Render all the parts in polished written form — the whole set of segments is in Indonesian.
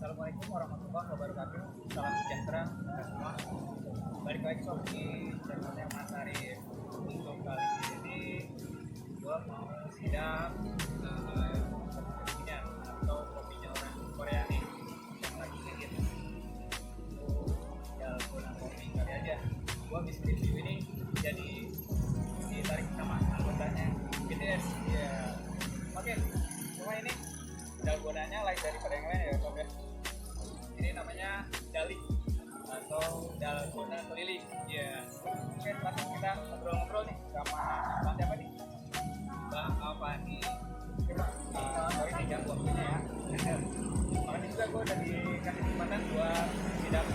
Assalamualaikum warahmatullahi wabarakatuh. Salam sejahtera kita semua. Balik lagi sob di channelnya Mas Arif. Untuk kali ini gue mau sidang kopinya atau kopinya orang Korea nih yang lagi ngehit. Dalgona kopi kali aja. Gue habis review ini jadi ditarik sama anggotanya BTS. Ya, oke. Cuma ini dalgonanya lain daripada yang lain ya sob ya. Ini namanya Dali atau dalgona keliling. Ya, oke, langsung kita ngobrol-ngobrol nih sama Mbak siapa nih? Mbak Avani. Sorry nih ganggu waktunya ya. Makanya juga gue udah dikasih kesempatan buat sidang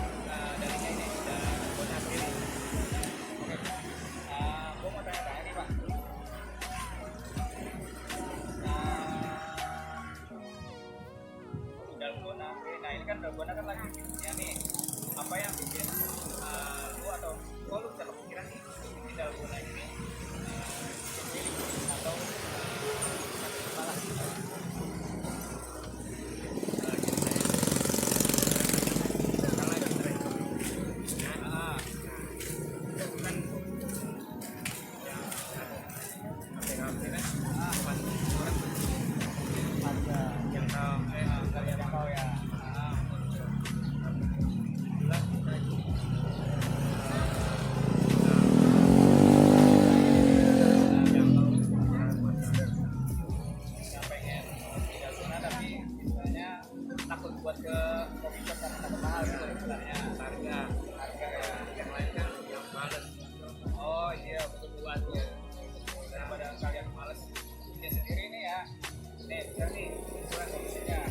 dalinya ini, dalgona keliling. Oke, gue mau tanya-tanya nih Pak. Dalgona, nah ini kan dalgona kan lagi ya nih, apa yang bikin lu atau lu bisa kepikiran nih bikin dalgona ini atau malah takut buat ke coffee shop karena takut mahal gitu istilahnya, harga yang lain kan yang males. Oh iya, betul buat ya, daripada kalian males ini sendiri nih ya. Nih bener nih ukuran solusinya.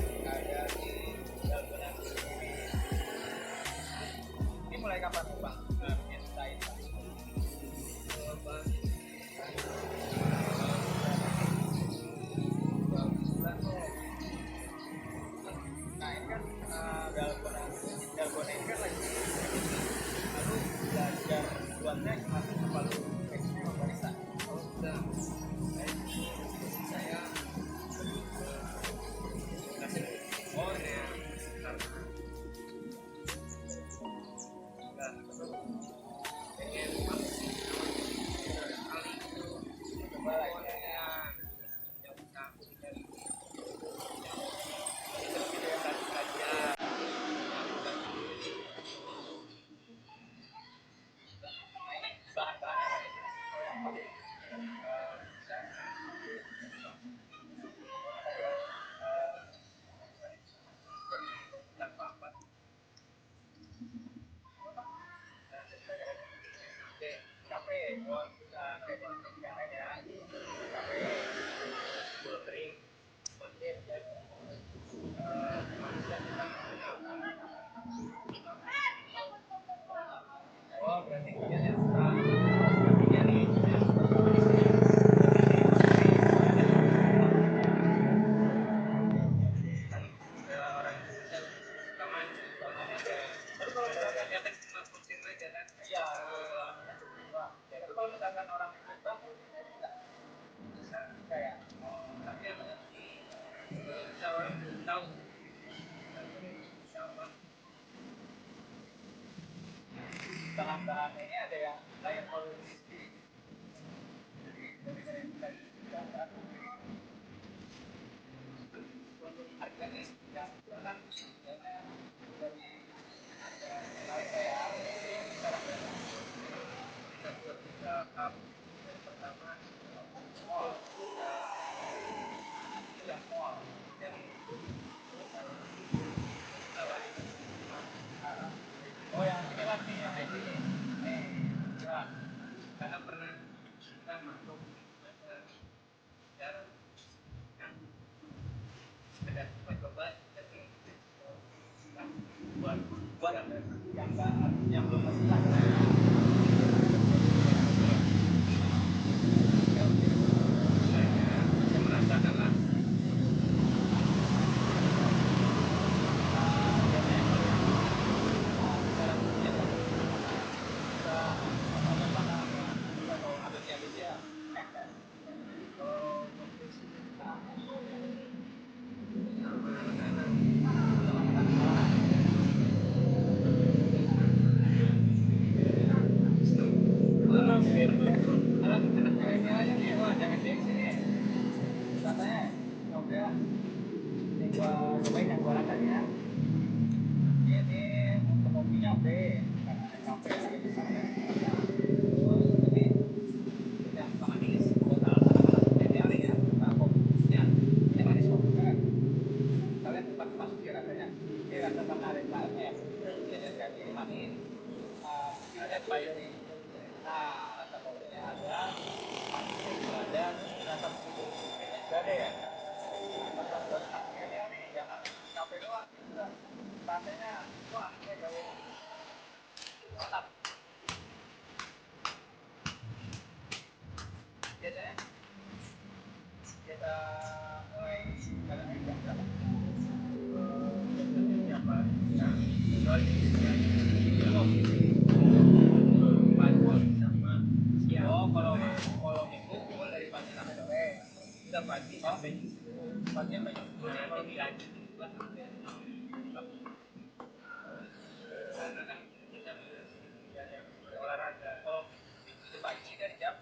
bahan-bahan ini ada yang lain politis jadi harganya yang kan dari pertama yang mall yang oh yang ini lagi yang di sini nih ya karena pernah kita masuk ya yang sepeda coba jadi buat buat yang nggak yang belum pernah saya merasakan lah ini untuk kopinya oke karena kafe lagi tapi yang manis buat anak-anak milenial ya nah kopinya ini manis kok kalian tempat masuk ya rasanya ini rasa karena ada KFF jadi manis ada pahit nih nah rasa kopinya ada manisnya juga ada rasa bubuk juga ada ya mantap buat anak milenial nih jangan kafe doang rasanya wah ini jauh mantap biasanya kita mulai kadang jam berapa jam berapa nah kecuali pagi sama siang oh kalau minggu full dari pagi sampai sore kita pagi sampai pagi sampai jam 10 nih kalau dilanjut juga sampai olahraga kalau itu pagi dari jam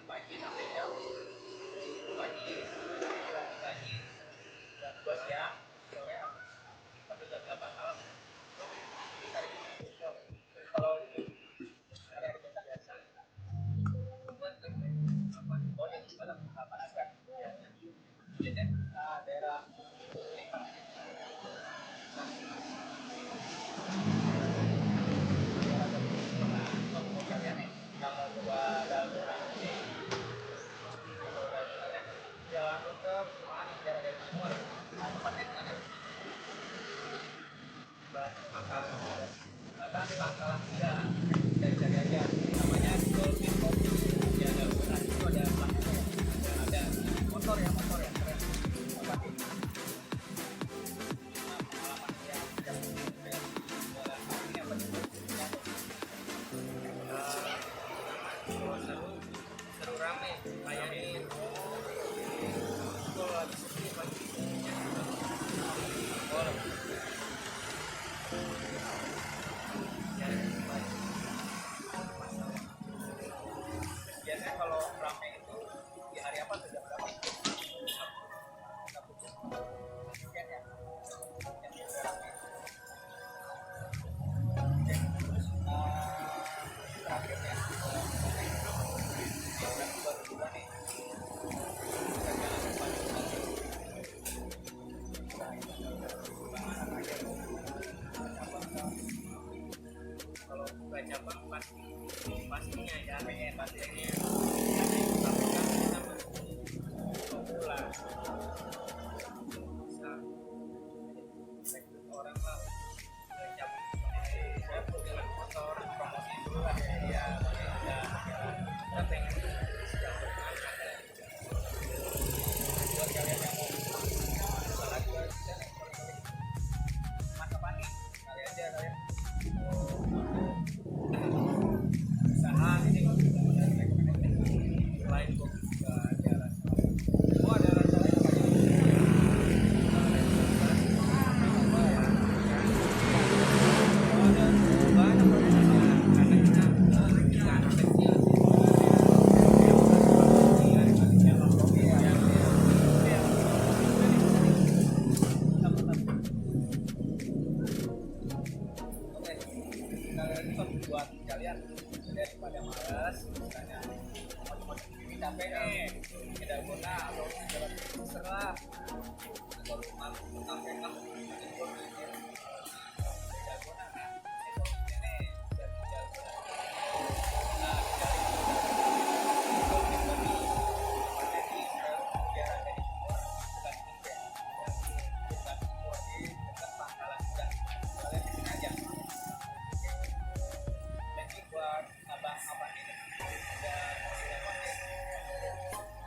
pagi sampai jam pagi lanjut lagi jam 2 siang sore sampai jam 8 malam kalau hari biasa oh yang pada apa agak biasanya daerah kalian nih kalau buat jalan tetap mana jarak dari semua tempatnya di mana bahkan pangkalan juga dari aja namanya Dolphin Coffee ya ada benar itu ada ada motor ya keren apa sih pengalaman yang ini apa sih seru seru rame kayak di kalau lagi sepi pagi biasanya kalau rame itu di hari apa sudah berapa? Weekend ya. Yang biasa rame. Terus terakhir ya. Ya udah buat juga nih. Kalau buka cabang pastinya ya pengen pastinya tapi kan kita pulang bisa rekrut orang lah ke cabang saya jalan motor promosi dulu lah ya kita pengen buat kalian yang mau salah juga bisa nih masa panik kali aja kalian usaha ini tidak guna atau segala terserah atau pakai kamu tidak guna nah itu ini dari tidak guna nah dari jadi biar ada di sumur bukan ini ya bukan sumur di dekat pangkalan udah kalian di sini aja jadi buat abang-abang ini udah pakai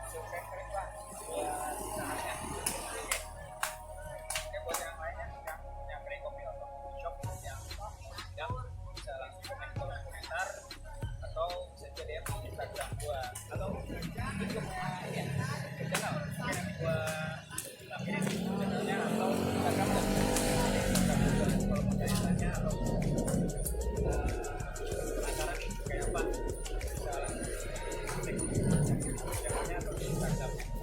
sukses kering lah buat usahanya ya buat yang lainnya yang beli kopi atau shop yang bisa langsung komentar atau bisa jadi di Instagram gua atau YouTube ya channel gua nampirin channelnya atau Instagram kalau mau tanya atau acara nih kayak apa bisa langsung cek channelnya atau Instagram